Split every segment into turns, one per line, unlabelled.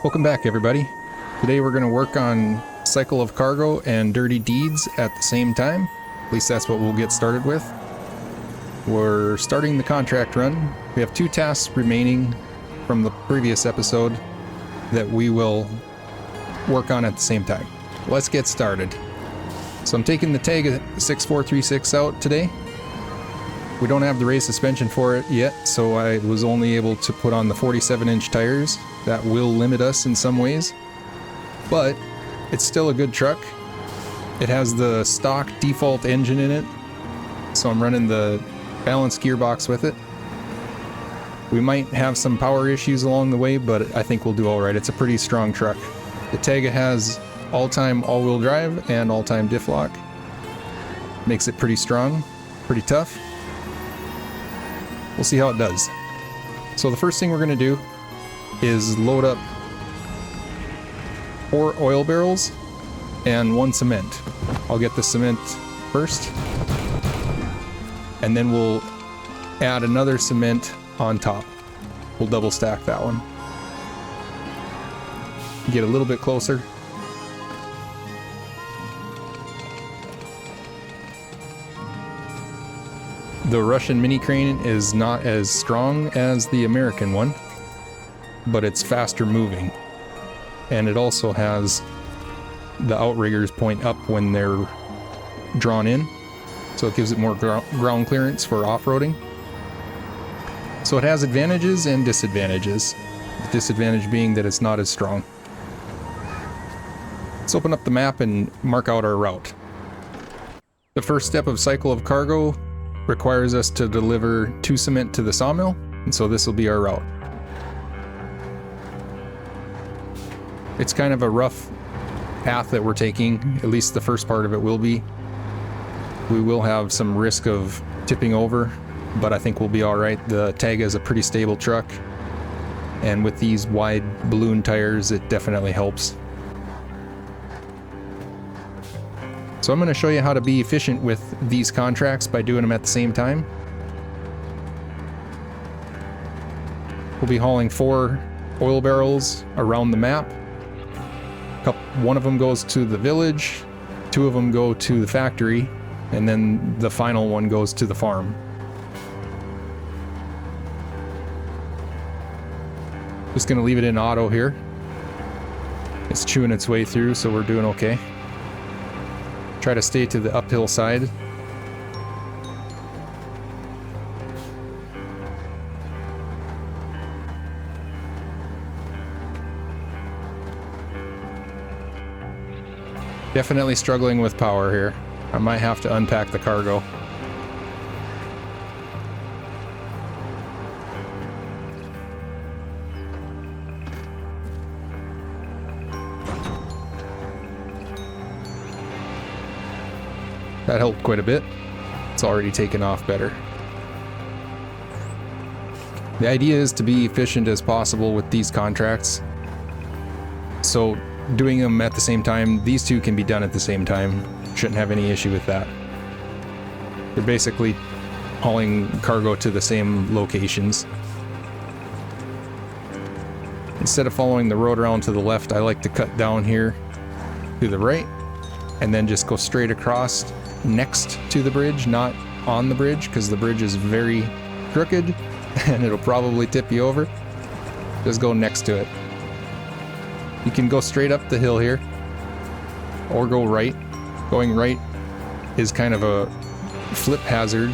Welcome back, everybody. Today we're going to work on Cycle of Cargo and Dirty Deeds at the same time. At least that's what we'll get started with. We're starting the contract run. We have 2 tasks remaining from the previous episode that we will work on at the same time. Let's get started. So I'm taking the Tayga 6436 out today. We don't have the race suspension for it yet, so I was only able to put on the 47-inch tires. That will limit us in some ways, but it's still a good truck. It has the stock default engine in it, so I'm running the balanced gearbox with it. We might have some power issues along the way, but I think we'll do all right. It's a pretty strong truck. The Tayga has all-time all-wheel drive and all-time diff lock. Makes it pretty strong, pretty tough. We'll see how it does. So the first thing we're going to do is load up 4 oil barrels and 1 cement. I'll get the cement first, and then we'll add another cement on top. We'll double stack that one. Get a little bit closer. The Russian mini crane is not as strong as the American one, but it's faster moving. And it also has the outriggers point up when they're drawn in, so it gives it more ground clearance for off-roading. So it has advantages and disadvantages. The disadvantage being that it's not as strong. Let's open up the map and mark out our route. The first step of Cycle of Cargo requires us to deliver 2 cement to the sawmill, and so this will be our route. It's kind of a rough path that we're taking, at least the first part of it will be. We will have some risk of tipping over, but I think we'll be alright. The Tayga is a pretty stable truck, and with these wide balloon tires, it definitely helps. So I'm going to show you how to be efficient with these contracts by doing them at the same time. We'll be hauling 4 oil barrels around the map. One of them goes to the village, 2 of them go to the factory, and then the final one goes to the farm. Just going to leave it in auto here. It's chewing its way through, so we're doing okay. Try to stay to the uphill side. Definitely struggling with power here. I might have to unpack the cargo. That helped quite a bit. It's already taken off better. The idea is to be efficient as possible with these contracts. So doing them at the same time, these 2 can be done at the same time. Shouldn't have any issue with that. They're basically hauling cargo to the same locations. Instead of following the road around to the left, I like to cut down here to the right and then just go straight across next to the bridge, not on the bridge, because the bridge is very crooked and it'll probably tip you over. Just go next to it. You can go straight up the hill here or go right. Going right is kind of a flip hazard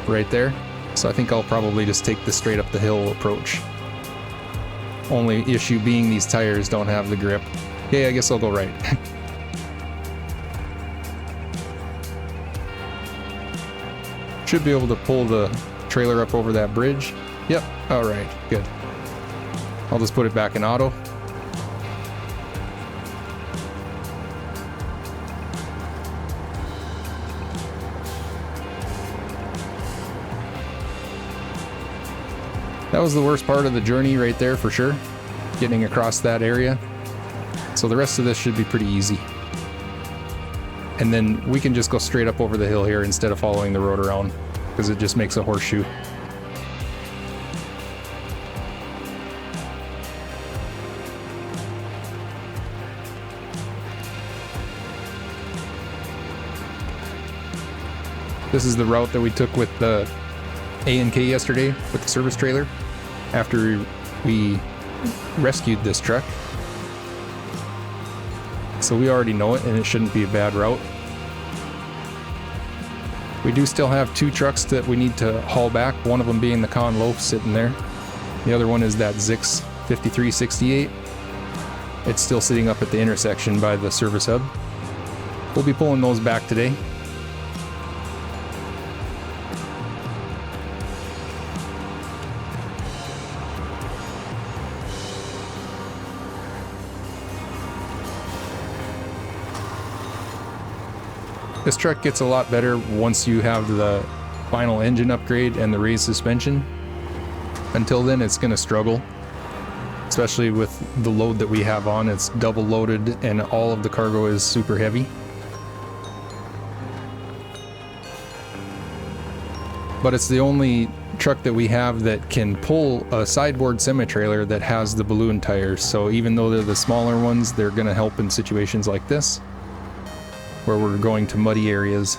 right there, so I think I'll probably just take the straight up the hill approach. Only issue being these tires don't have the grip. Okay, I guess I'll go right. Should be able to pull the trailer up over that bridge. Yep, alright, good. I'll just put it back in auto. That was the worst part of the journey right there for sure, getting across that area. So the rest of this should be pretty easy. And then we can just go straight up over the hill here instead of following the road around, because it just makes a horseshoe. This is the route that we took with the A&K yesterday with the service trailer after we rescued this truck. So we already know it and it shouldn't be a bad route. We do still have 2 trucks that we need to haul back, one of them being the Con Loaf sitting there. The other one is that Zix 5368. It's still sitting up at the intersection by the service hub. We'll be pulling those back today. This truck gets a lot better once you have the final engine upgrade and the raised suspension. Until then, it's going to struggle, especially with the load that we have on. It's double loaded and all of the cargo is super heavy. But it's the only truck that we have that can pull a sideboard semi-trailer that has the balloon tires. So even though they're the smaller ones, they're going to help in situations like this, where we're going to muddy areas.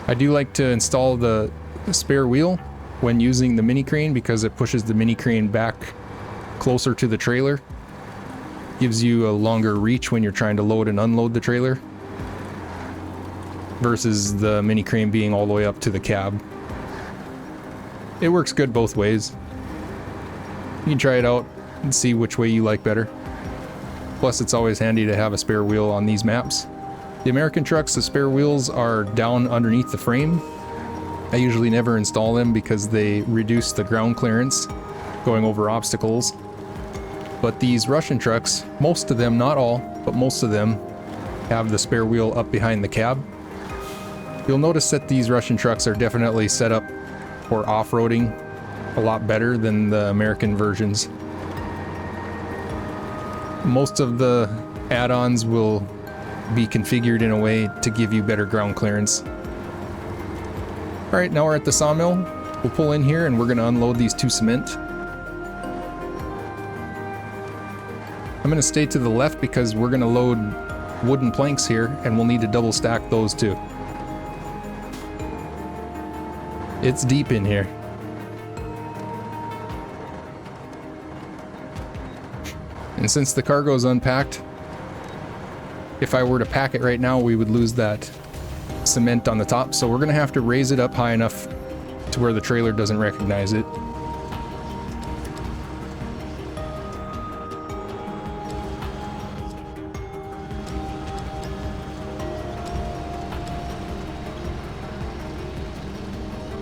I do like to install the spare wheel when using the mini crane because it pushes the mini crane back closer to the trailer. Gives you a longer reach when you're trying to load and unload the trailer versus the mini crane being all the way up to the cab. It works good both ways. You can try it out and see which way you like better. Plus, it's always handy to have a spare wheel on these maps. The American trucks, the spare wheels are down underneath the frame. I usually never install them because they reduce the ground clearance going over obstacles. But these Russian trucks, most of them, not all, but most of them have the spare wheel up behind the cab. You'll notice that these Russian trucks are definitely set up for off-roading a lot better than the American versions. Most of the add-ons will be configured in a way to give you better ground clearance. Alright, now we're at the sawmill. We'll pull in here and we're going to unload these 2 cement. I'm going to stay to the left because we're going to load wooden planks here and we'll need to double stack those too. It's deep in here. And since the cargo is unpacked, if I were to pack it right now, we would lose that cement on the top. So we're going to have to raise it up high enough to where the trailer doesn't recognize it.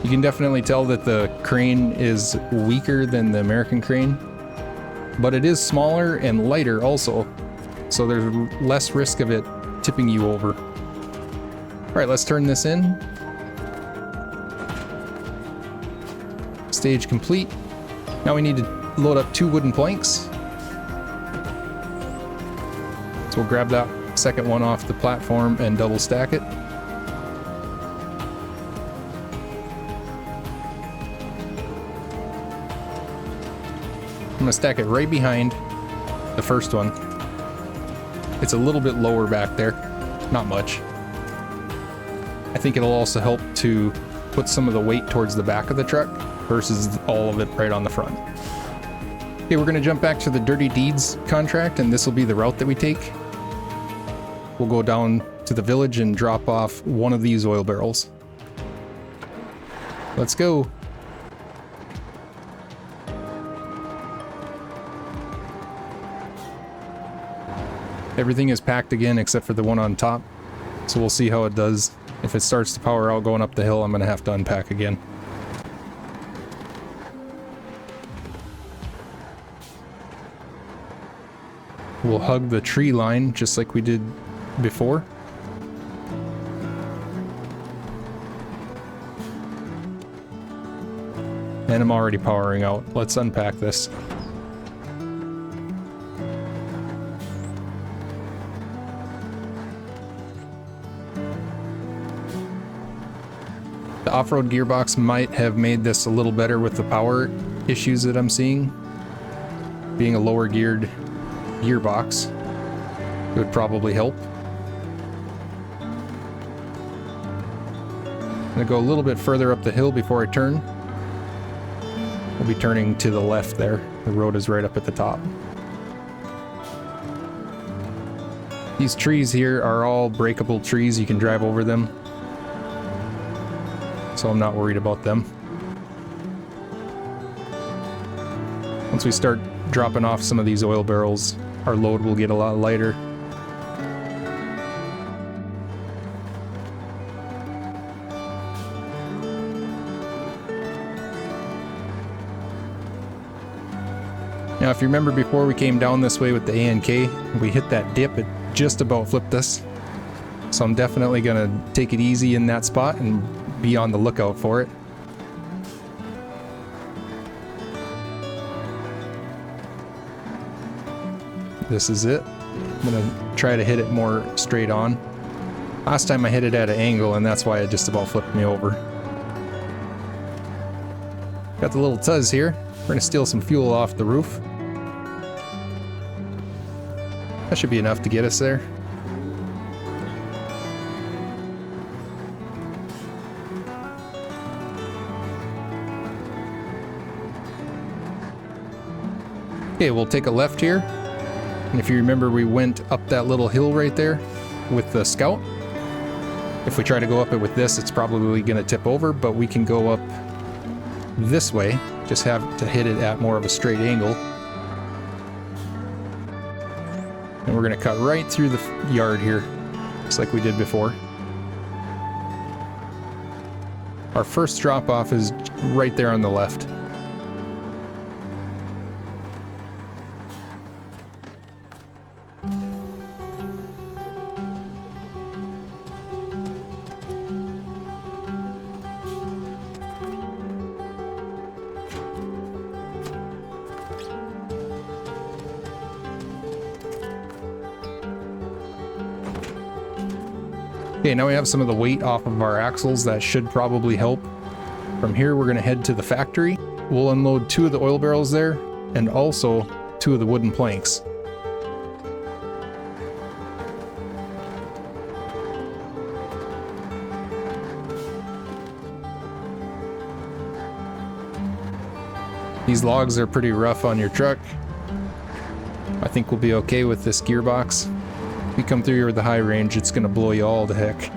You can definitely tell that the crane is weaker than the American crane, but it is smaller and lighter also, so there's less risk of it tipping you over. Alright, let's turn this in. Stage complete. Now we need to load up 2 wooden planks. So we'll grab that second one off the platform and double stack it. I'm going to stack it right behind the first one. It's a little bit lower back there, not much. I think it'll also help to put some of the weight towards the back of the truck versus all of it right on the front. Okay, we're going to jump back to the Dirty Deeds contract, and this will be the route that we take. We'll go down to the village and drop off one of these oil barrels. Let's go. Everything is packed again except for the one on top, so we'll see how it does. If it starts to power out going up the hill, I'm going to have to unpack again. We'll hug the tree line just like we did before. And I'm already powering out. Let's unpack this. The off-road gearbox might have made this a little better with the power issues that I'm seeing, being a lower geared gearbox. It would probably help. I'm gonna go a little bit further up the hill before I turn. We'll be turning to the left there. The road is right up at the top. These trees here are all breakable trees. You can drive over them. So I'm not worried about them. Once we start dropping off some of these oil barrels, our load will get a lot lighter. Now, if you remember before we came down this way with the A&K, we hit that dip, it just about flipped us. So I'm definitely gonna take it easy in that spot and be on the lookout for it. This is it. I'm gonna try to hit it more straight on. Last time I hit it at an angle, and that's why it just about flipped me over. Got the little Tuz here. We're gonna steal some fuel off the roof. That should be enough to get us there. Okay, we'll take a left here. And if you remember, we went up that little hill right there with the Scout. If we try to go up it with this, it's probably gonna tip over, but we can go up this way. Just have to hit it at more of a straight angle. And we're gonna cut right through the yard here, just like we did before. Our first drop off is right there on the left. Okay, now we have some of the weight off of our axles. That should probably help. From here, we're going to head to the factory. We'll unload 2 of the oil barrels there, and also 2 of the wooden planks. These logs are pretty rough on your truck. I think we'll be okay with this gearbox. If you come through here with the high range, it's gonna blow you all to heck.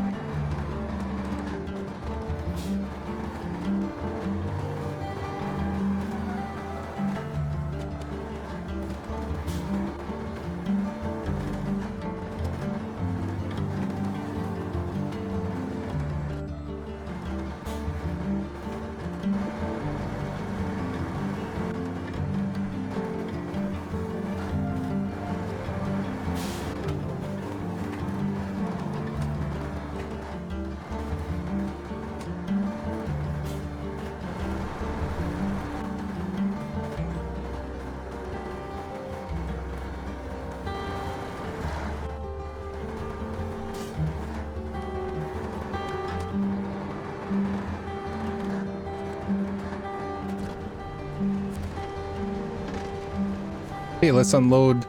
Okay, let's unload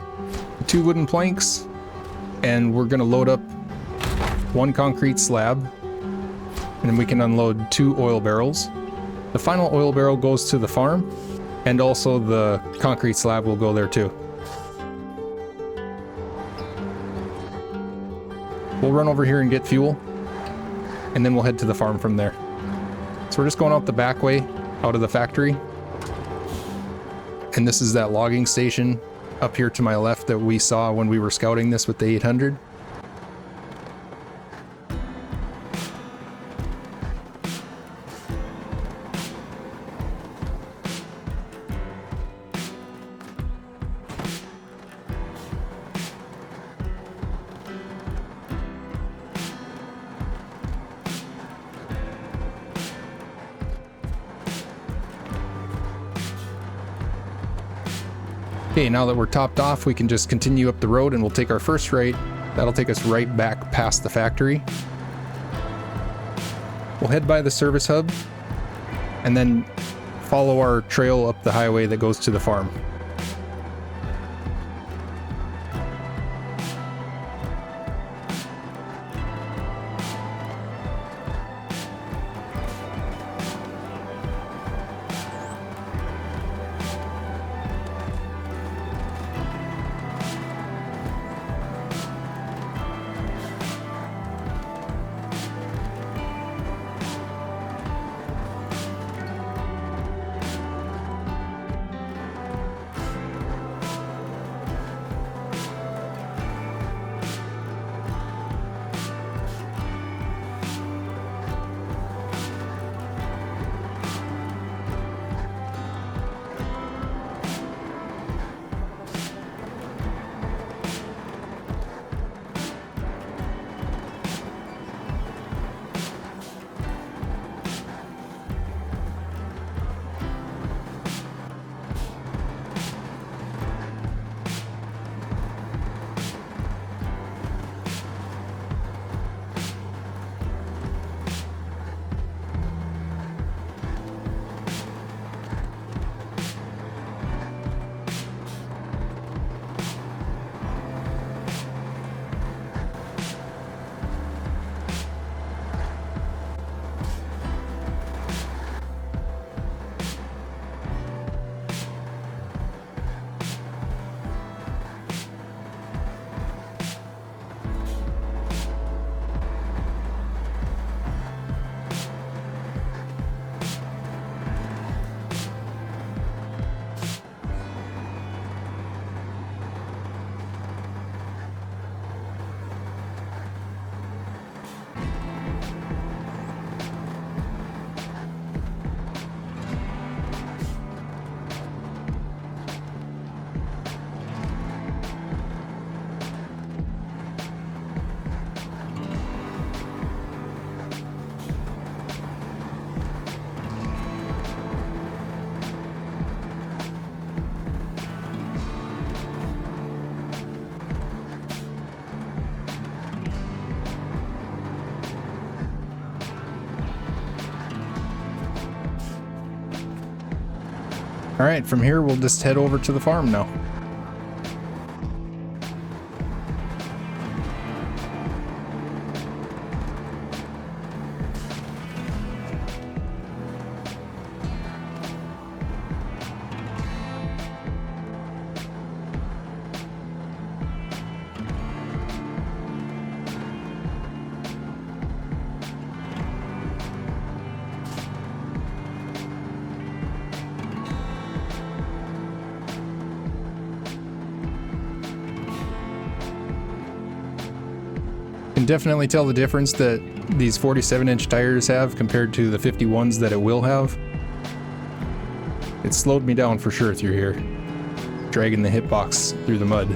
2 wooden planks, and we're gonna load up 1 concrete slab, and then we can unload 2 oil barrels. The final oil barrel goes to the farm, and also the concrete slab will go there too. We'll run over here and get fuel, and then we'll head to the farm from there. So we're just going out the back way, out of the factory. And this is that logging station up here to my left that we saw when we were scouting this with the 800. Okay, now that we're topped off, we can just continue up the road and we'll take our first right. That'll take us right back past the factory. We'll head by the service hub and then follow our trail up the highway that goes to the farm. Alright, from here we'll just head over to the farm now. Can definitely tell the difference that these 47-inch tires have compared to the 51s that it will have. It slowed me down for sure through here, dragging the hitbox through the mud.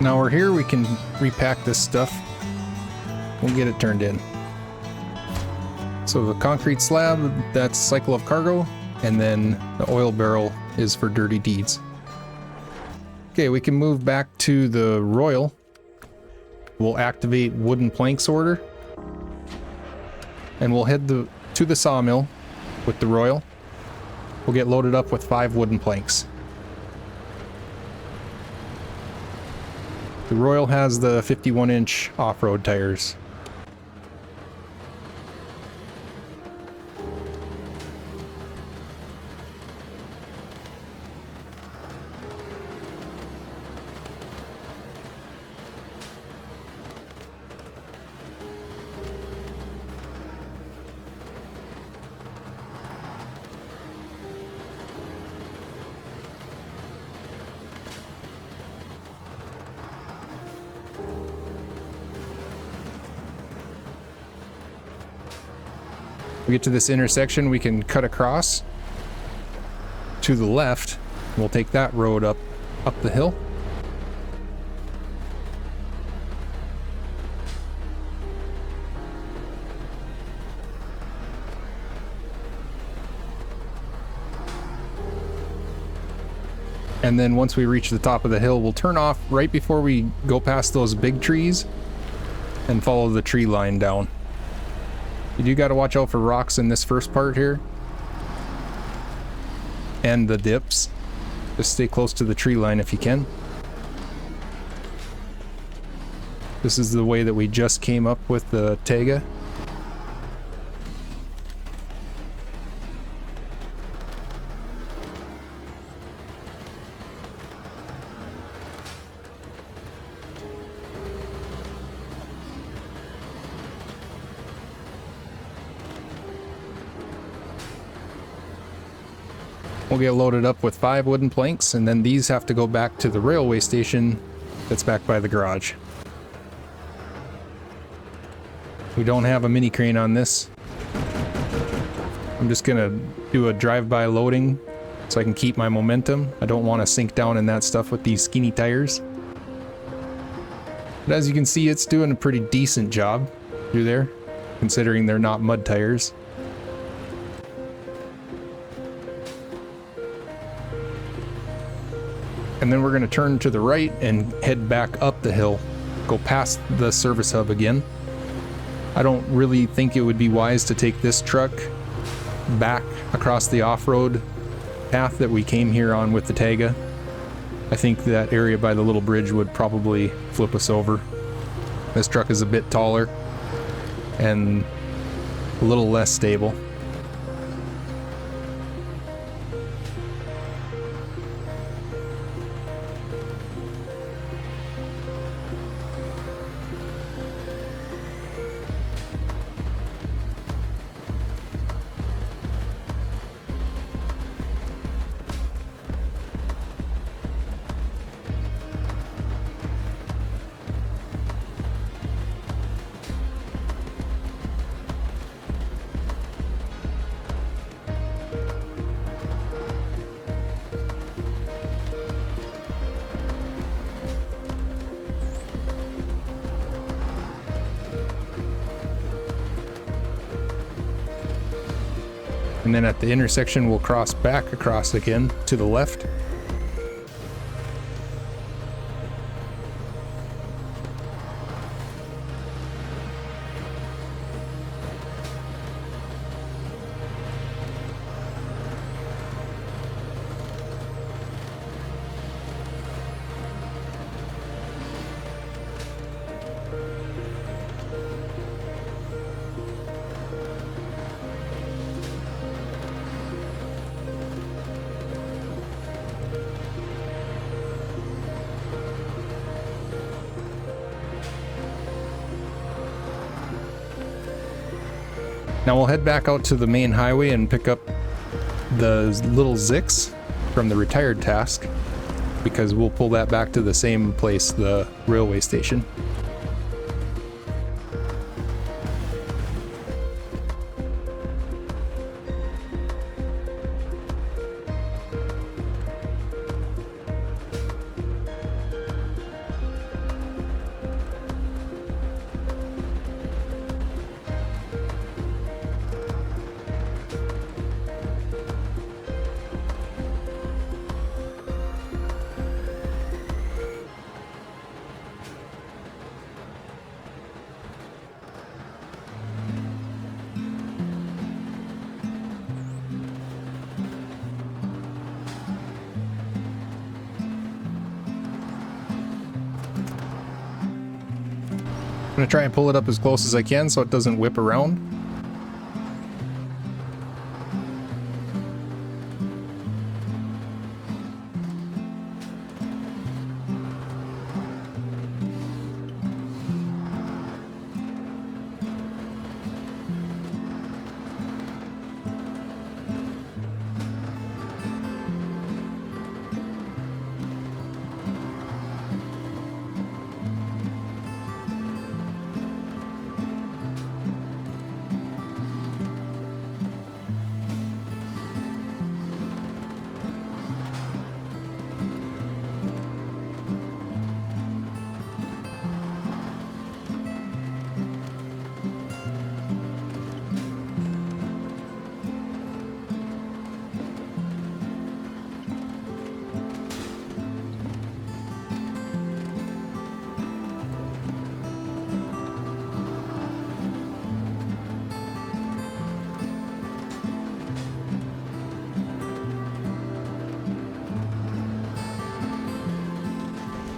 Now we're here, we can repack this stuff. We'll get it turned in. So the concrete slab, that's cycle of cargo, and then the oil barrel is for dirty deeds. Okay, we can move back to the Royal. We'll activate wooden planks order. And we'll head to the sawmill with the Royal. We'll get loaded up with 5 wooden planks. The Royal has the 51-inch off-road tires. We get to this intersection, we can cut across to the left. We'll take that road up the hill. And then once we reach the top of the hill, we'll turn off right before we go past those big trees and follow the tree line down. You do got to watch out for rocks in this first part here. And the dips. Just stay close to the tree line if you can. This is the way that we just came up with the Taiga. We'll get loaded up with 5 wooden planks, and then these have to go back to the railway station that's back by the garage. We don't have a mini crane on this. I'm just gonna do a drive-by loading so I can keep my momentum. I don't want to sink down in that stuff with these skinny tires. But as you can see, it's doing a pretty decent job through there, considering they're not mud tires. And then we're going to turn to the right and head back up the hill, go past the service hub again. I don't really think it would be wise to take this truck back across the off-road path that we came here on with the Taiga. I think that area by the little bridge would probably flip us over. This truck is a bit taller and a little less stable. And then at the intersection, we'll cross back across again to the left. Now we'll head back out to the main highway and pick up the little Zix from the retired task, because we'll pull that back to the same place, the railway station. I'm gonna try and pull it up as close as I can so it doesn't whip around.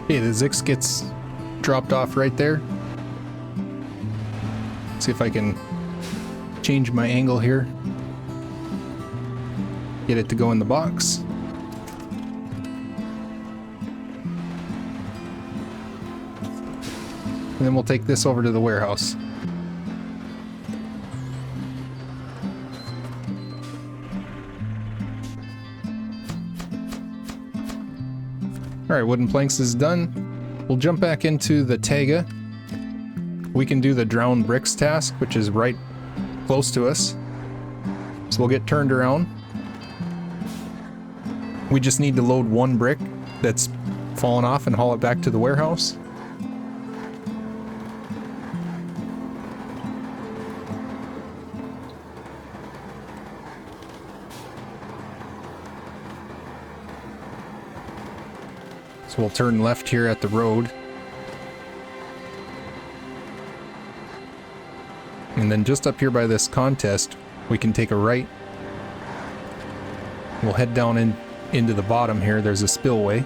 Okay, the Zix gets dropped off right there. See if I can change my angle here. Get it to go in the box. And then we'll take this over to the warehouse. Alright, wooden planks is done. We'll jump back into the Taiga. We can do the drowned bricks task, which is right close to us. So we'll get turned around. We just need to load one brick that's fallen off and haul it back to the warehouse. So we'll turn left here at the road. And then just up here by this contest, we can take a right. We'll head down into the bottom here. There's a spillway.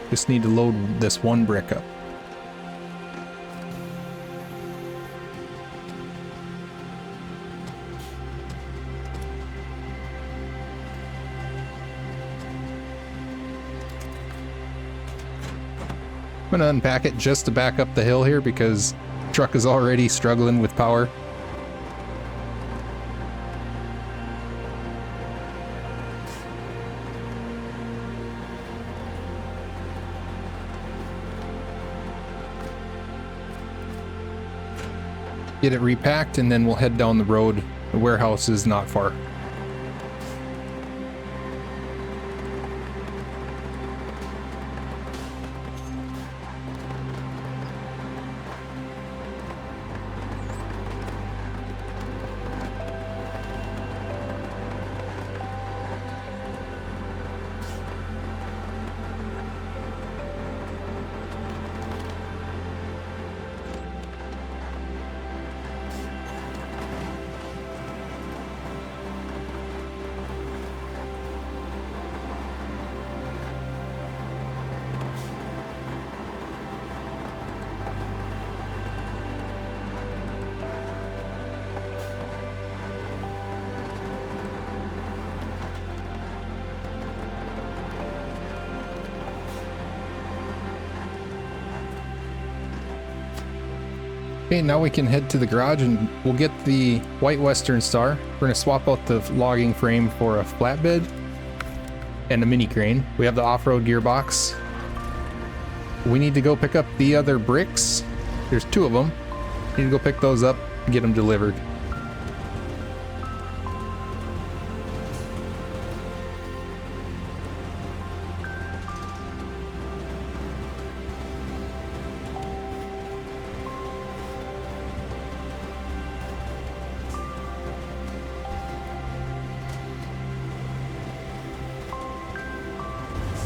Just need to load this one brick up. I'm gonna unpack it just to back up the hill here because the truck is already struggling with power. Get it repacked and then we'll head down the road. The warehouse is not far. Okay, now we can head to the garage and we'll get the white Western Star. We're going to swap out the logging frame for a flatbed and a mini crane. We have the off-road gearbox. We need to go pick up the other bricks. There's 2 of them. Need to go pick those up and get them delivered.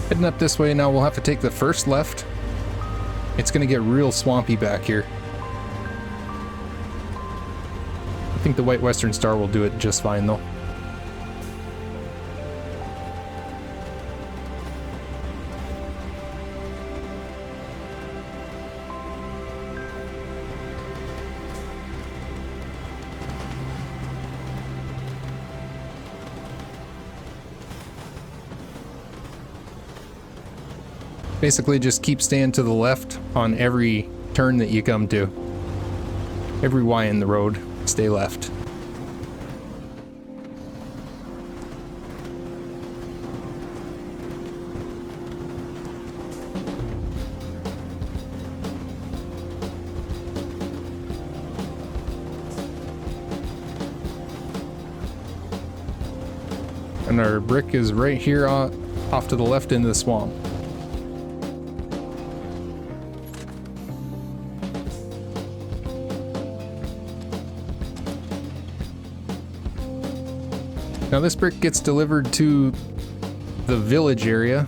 Heading up this way now, we'll have to take the first left. It's going to get real swampy back here. I think the white Western Star will do it just fine though. Basically just keep staying to the left on every turn that you come to. Every Y in the road, stay left. And our brick is right here off to the left into the swamp. Now this brick gets delivered to the village area,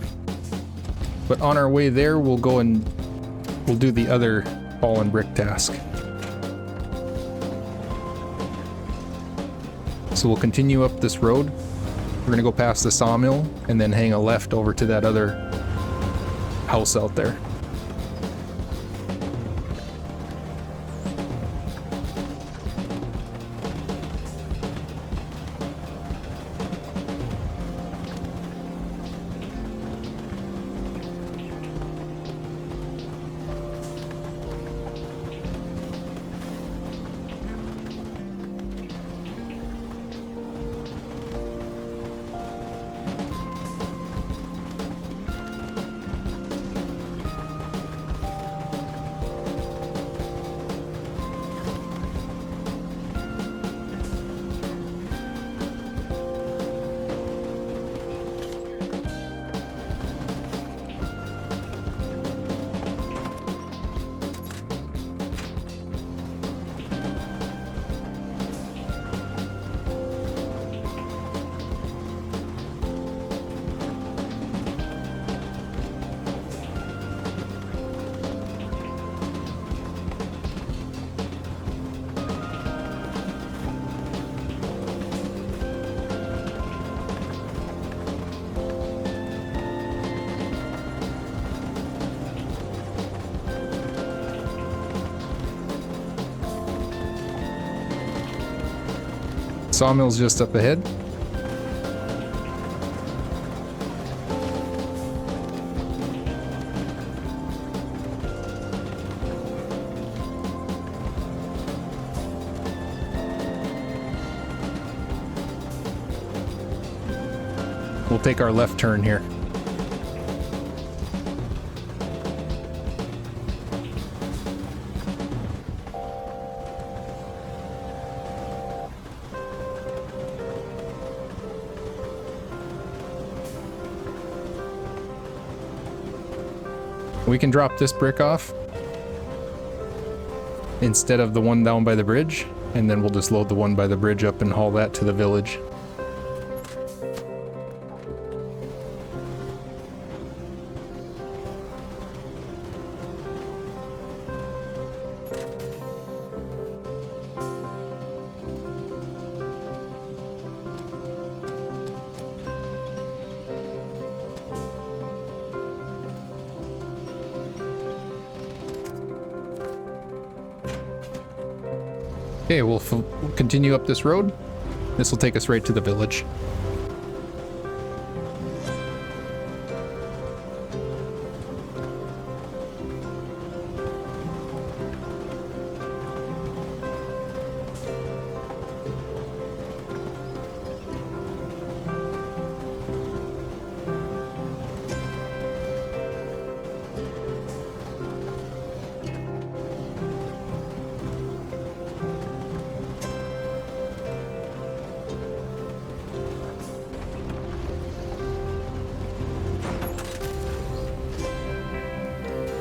but on our way there we'll go and we'll do the other fallen brick task. So we'll continue up this road. We're gonna go past the sawmill and then hang a left over to that other house out there. Sawmill's just up ahead. We'll take our left turn here. We can drop this brick off instead of the one down by the bridge, and then we'll just load the one by the bridge up and haul that to the village. Okay, we'll continue up this road. This will take us right to the village.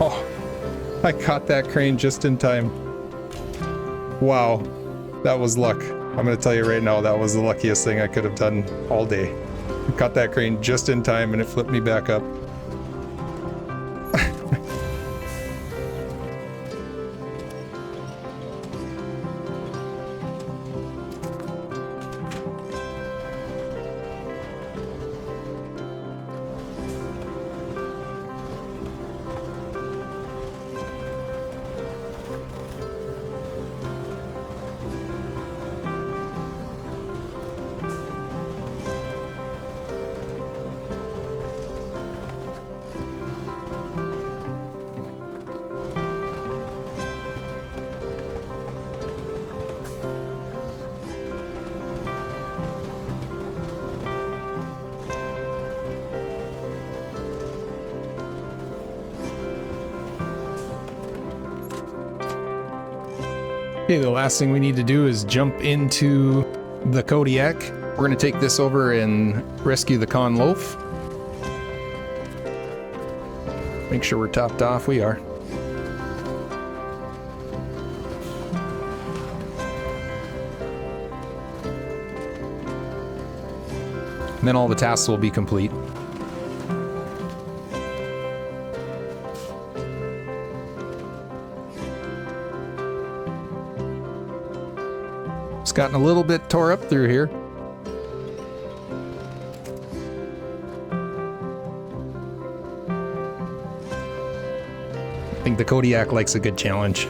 Oh, I caught that crane just in time. Wow, that was luck. I'm gonna tell you right now, that was the luckiest thing I could have done all day. I caught that crane just in time and it flipped me back up. Okay, the last thing we need to do is jump into the Kodiak. We're going to take this over and rescue the Con Loaf. Make sure we're topped off. We are. And then all the tasks will be complete. It's gotten a little bit tore up through here. I think the Kodiak likes a good challenge.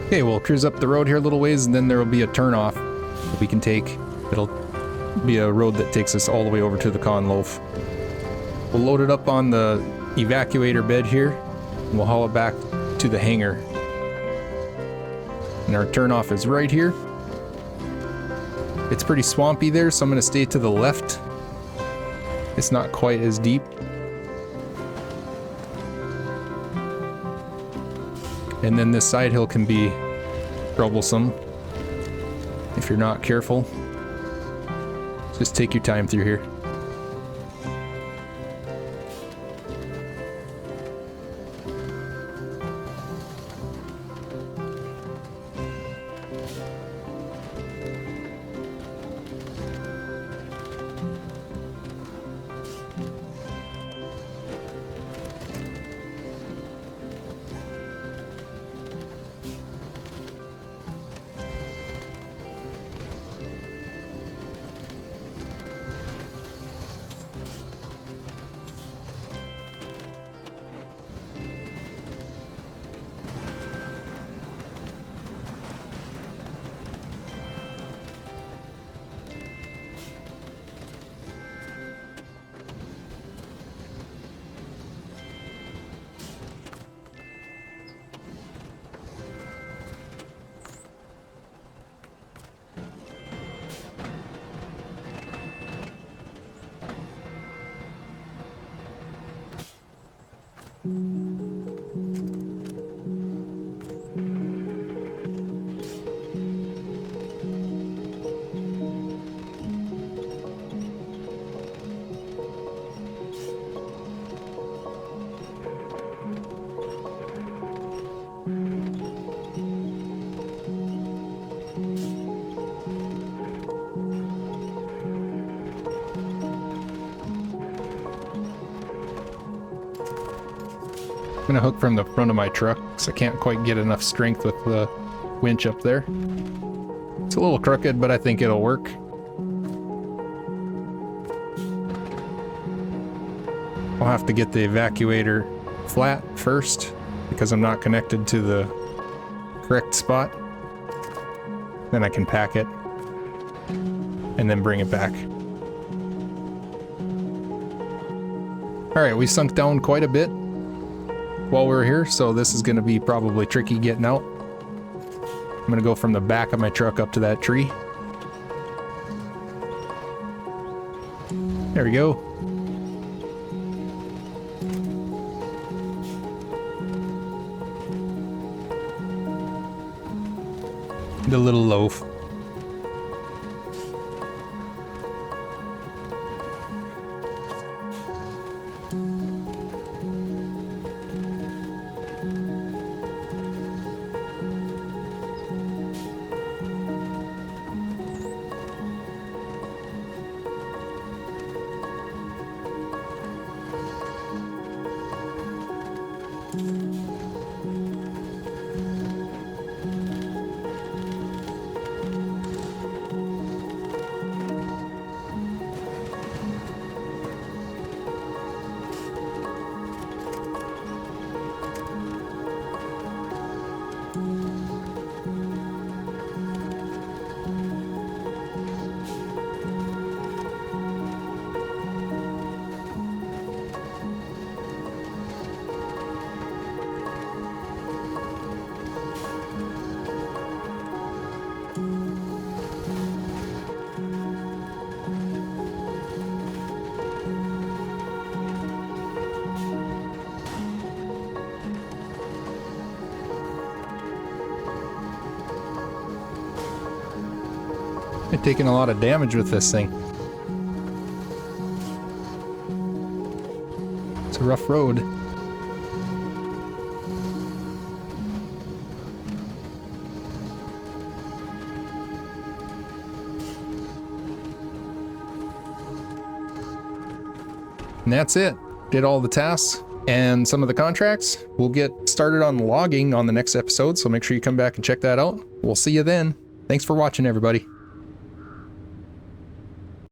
Okay, we'll cruise up the road here a little ways, and then there will be a turnoff that we can take. It'll be a road that takes us all the way over to the Con Loaf. We'll load it up on the evacuator bed here, and we'll haul it back to the hangar. And our turnoff is right here. It's pretty swampy there, so I'm going to stay to the left. It's not quite as deep. And then this side hill can be troublesome if you're not careful. Just take your time through here. I'm gonna hook from the front of my truck because I can't quite get enough strength with the winch up there. It's a little crooked, but I think it'll work. I'll have to get the evacuator flat first because I'm not connected to the correct spot. Then I can pack it and then bring it back. Alright, we sunk down quite a bit while we were here, so this is going to be probably tricky getting out. I'm going to go from the back of my truck up to that tree. There we go. The little loaf. I've taken a lot of damage with this thing. It's a rough road. And that's it. Did all the tasks and some of the contracts. We'll get started on logging on the next episode, so make sure you come back and check that out. We'll see you then. Thanks for watching, everybody.